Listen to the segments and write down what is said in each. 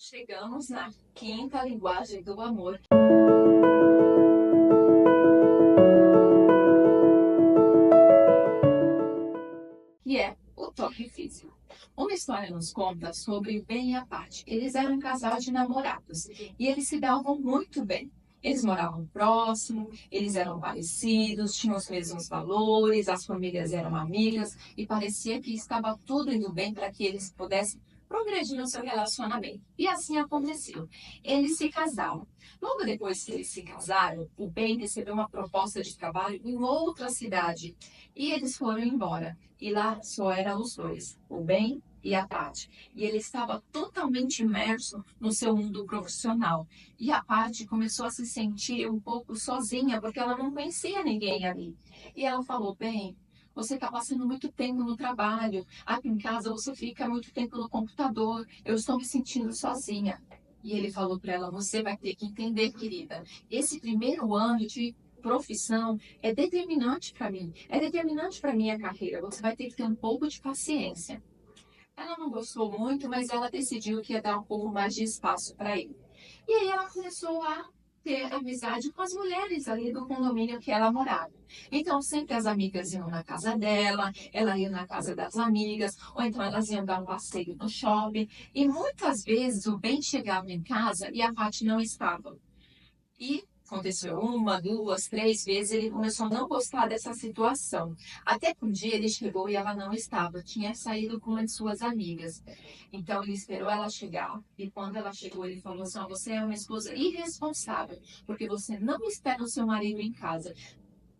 Chegamos na quinta linguagem do amor, que é o toque físico. Uma história nos conta sobre o Ben e a Patty. Eles eram um casal de namorados e eles se davam muito bem. Eles moravam próximo, eles eram parecidos, tinham os mesmos valores, as famílias eram amigas e parecia que estava tudo indo bem para que eles pudessem progredir no seu relacionamento. E assim aconteceu. Eles se casaram. Logo depois que eles se casaram, o Ben recebeu uma proposta de trabalho em outra cidade e eles foram embora. E lá só eram os dois, o Ben e a Patty. E ele estava totalmente imerso no seu mundo profissional. E a Patty começou a se sentir um pouco sozinha, porque ela não conhecia ninguém ali. E ela falou: bem, você está passando muito tempo no trabalho, aqui em casa você fica muito tempo no computador, eu estou me sentindo sozinha. E ele falou para ela: você vai ter que entender, querida, esse primeiro ano de profissão é determinante para mim, é determinante para minha carreira. Você vai ter que ter um pouco de paciência. Ela não gostou muito, mas ela decidiu que ia dar um pouco mais de espaço para ele. E aí ela começou a ter amizade com as mulheres ali do condomínio que ela morava. Então, sempre as amigas iam na casa dela, ela ia na casa das amigas, ou então elas iam dar um passeio no shopping. E muitas vezes o Ben chegava em casa e a Paty não estava. E aconteceu uma, duas, três vezes, ele começou a não gostar dessa situação. Até que um dia ele chegou e ela não estava, tinha saído com uma de suas amigas. Então ele esperou ela chegar e quando ela chegou ele falou assim: "Ó, você é uma esposa irresponsável, porque você não espera o seu marido em casa.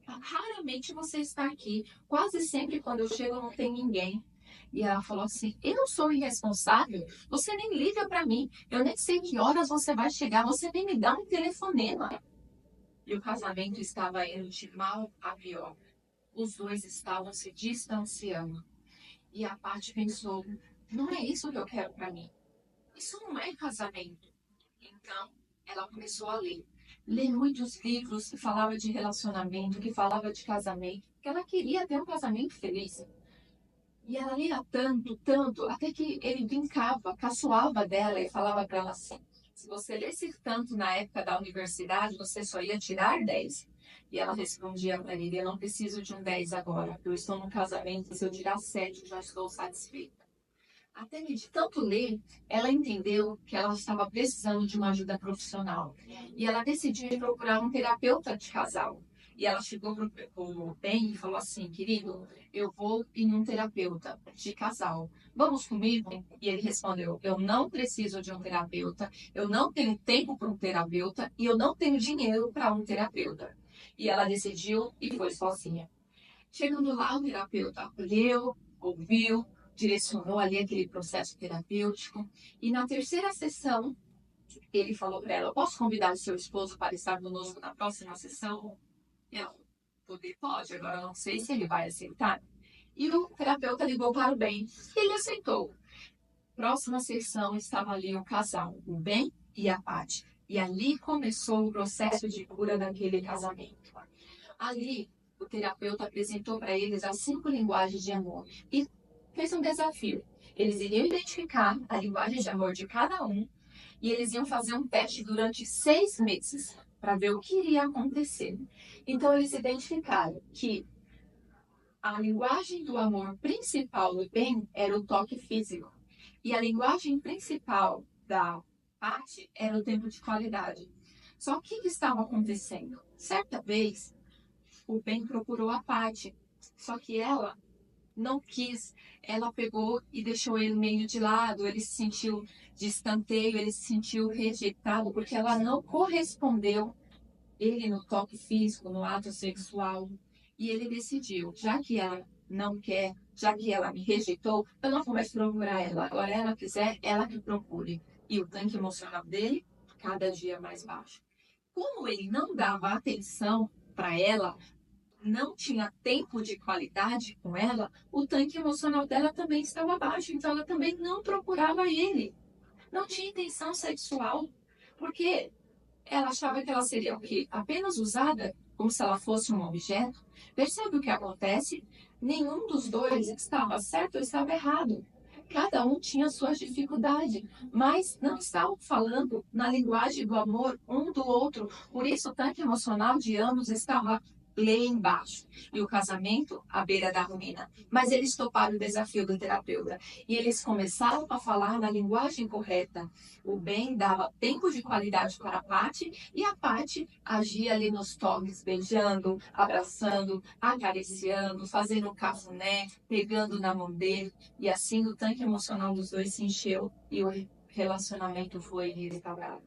Raramente você está aqui, quase sempre quando eu chego não tem ninguém." E ela falou assim: "Eu sou irresponsável? Você nem liga para mim. Eu nem sei que horas você vai chegar. Você nem me dá um telefonema." E o casamento estava indo de mal a pior. Os dois estavam se distanciando. E a Paty pensou: não é isso que eu quero para mim. Isso não é casamento. Então, ela começou a ler. Ler muitos livros que falavam de relacionamento, que falavam de casamento, que ela queria ter um casamento feliz. E ela lia tanto, tanto, até que ele brincava, caçoava dela e falava para ela assim: se você lesse tanto na época da universidade, você só ia tirar 10. E ela respondia para ele: eu não preciso de um 10 agora, eu estou num casamento, se eu tirar 7, já estou satisfeita. Até que de tanto ler, ela entendeu que ela estava precisando de uma ajuda profissional. E ela decidiu ir procurar um terapeuta de casal. E ela chegou para o Ben e falou assim: querido, eu vou em um terapeuta de casal. Vamos comigo? E ele respondeu: eu não preciso de um terapeuta, eu não tenho tempo para um terapeuta e eu não tenho dinheiro para um terapeuta. E ela decidiu e foi sozinha. Chegando lá, o terapeuta acolheu, ouviu, direcionou ali aquele processo terapêutico. E na terceira sessão, ele falou para ela: eu posso convidar o seu esposo para estar conosco na próxima sessão? E ela: poder pode, agora eu não sei se ele vai aceitar. E o terapeuta ligou para o Ben e ele aceitou. Próxima sessão estava ali o casal, o Ben e a Paty. E ali começou o processo de cura daquele casamento. Ali, o terapeuta apresentou para eles as 5 linguagens de amor e fez um desafio. Eles iriam identificar a linguagem de amor de cada um e eles iam fazer um teste durante 6 meses para ver o que iria acontecer. Então, eles identificaram que a linguagem do amor principal do Ben era o toque físico e a linguagem principal da parte era o tempo de qualidade. Só que o que estava acontecendo? Certa vez, o Ben procurou a Patty, só que ela não quis. Ela pegou e deixou ele meio de lado, ele se sentiu de escanteio, ele se sentiu rejeitado, porque ela não correspondeu ele no toque físico, no ato sexual. E ele decidiu, já que ela não quer, já que ela me rejeitou, eu não vou mais procurar ela. Agora ela quiser, ela que procure. E o tanque emocional dele, cada dia mais baixo. Como ele não dava atenção para ela, não tinha tempo de qualidade com ela, o tanque emocional dela também estava baixo, então ela também não procurava ele. Não tinha intenção sexual, porque ela achava que ela seria o quê? Apenas usada como se ela fosse um objeto. Percebe o que acontece? Nenhum dos dois estava certo ou estava errado. Cada um tinha suas dificuldades, mas não estavam falando na linguagem do amor um do outro. Por isso, o tanque emocional de ambos estava lá embaixo. E o casamento à beira da ruína. Mas eles toparam o desafio do terapeuta. E eles começaram a falar na linguagem correta. O Ben dava tempo de qualidade para a Paty e a Paty agia ali nos toques, beijando, abraçando, acariciando, fazendo um cafuné, pegando na mão dele. E assim o tanque emocional dos dois se encheu e o relacionamento foi restaurado.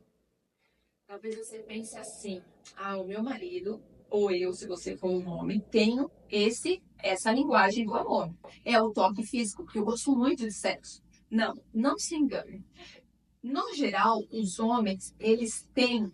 Talvez você pense assim: ah, o meu marido, ou eu, se você for um homem, tenho essa linguagem do amor. É o toque físico, porque eu gosto muito de sexo. Não, não se engane. No geral, os homens, eles têm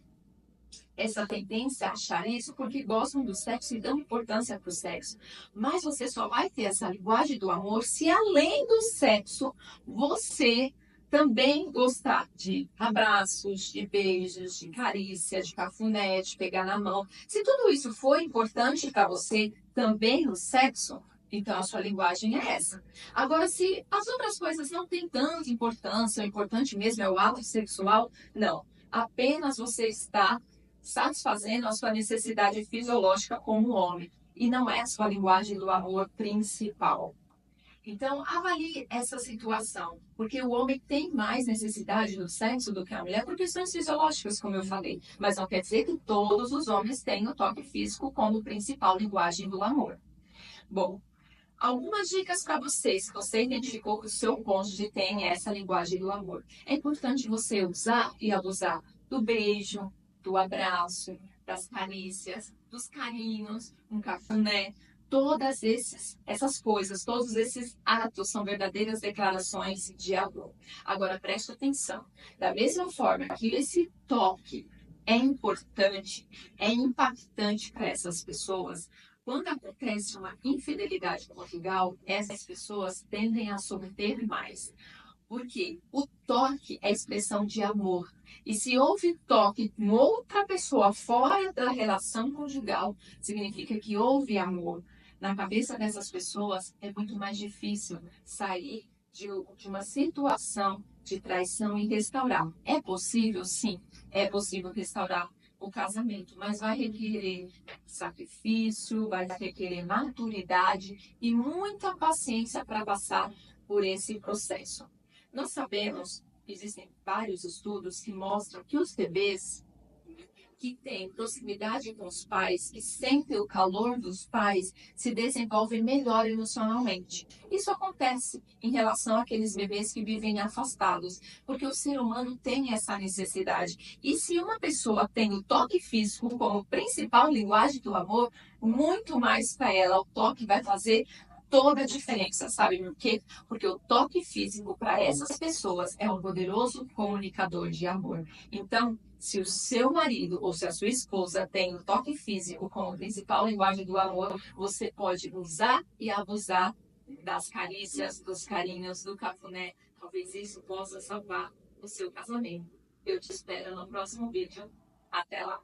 essa tendência a achar isso porque gostam do sexo e dão importância para o sexo. Mas você só vai ter essa linguagem do amor se, além do sexo, você também gostar de abraços, de beijos, de carícia, de cafuné, de pegar na mão. Se tudo isso for importante para você também no sexo, então a sua linguagem é essa. Agora, se as outras coisas não têm tanta importância, o importante mesmo é o ato sexual, não. Apenas você está satisfazendo a sua necessidade fisiológica como homem e não é a sua linguagem do amor principal. Então, avalie essa situação, porque o homem tem mais necessidade do sexo do que a mulher por questões fisiológicas, como eu falei, mas não quer dizer que todos os homens têm o toque físico como principal linguagem do amor. Bom, algumas dicas para você, se você identificou que o seu cônjuge tem essa linguagem do amor. É importante você usar e abusar do beijo, do abraço, das carícias, dos carinhos, um cafuné. Todas essas coisas, todos esses atos são verdadeiras declarações de amor. Agora preste atenção. Da mesma forma que esse toque é importante, é impactante para essas pessoas, quando acontece uma infidelidade conjugal, essas pessoas tendem a sofrer mais. Porque o toque é expressão de amor. E se houve toque com outra pessoa fora da relação conjugal, significa que houve amor. Na cabeça dessas pessoas é muito mais difícil sair de uma situação de traição e restaurar. É possível? Sim, é possível restaurar o casamento, mas vai requerer sacrifício, vai requerer maturidade e muita paciência para passar por esse processo. Nós sabemos, existem vários estudos que mostram que os bebês que têm proximidade com os pais, que sentem o calor dos pais, se desenvolvem melhor emocionalmente. Isso acontece em relação àqueles bebês que vivem afastados, porque o ser humano tem essa necessidade. E se uma pessoa tem o toque físico como principal linguagem do amor, muito mais para ela o toque vai fazer toda a diferença, sabe por quê? Porque o toque físico para essas pessoas é um poderoso comunicador de amor. Então, se o seu marido ou se a sua esposa tem o toque físico como principal linguagem do amor, você pode usar e abusar das carícias, dos carinhos, do cafuné. Talvez isso possa salvar o seu casamento. Eu te espero no próximo vídeo. Até lá!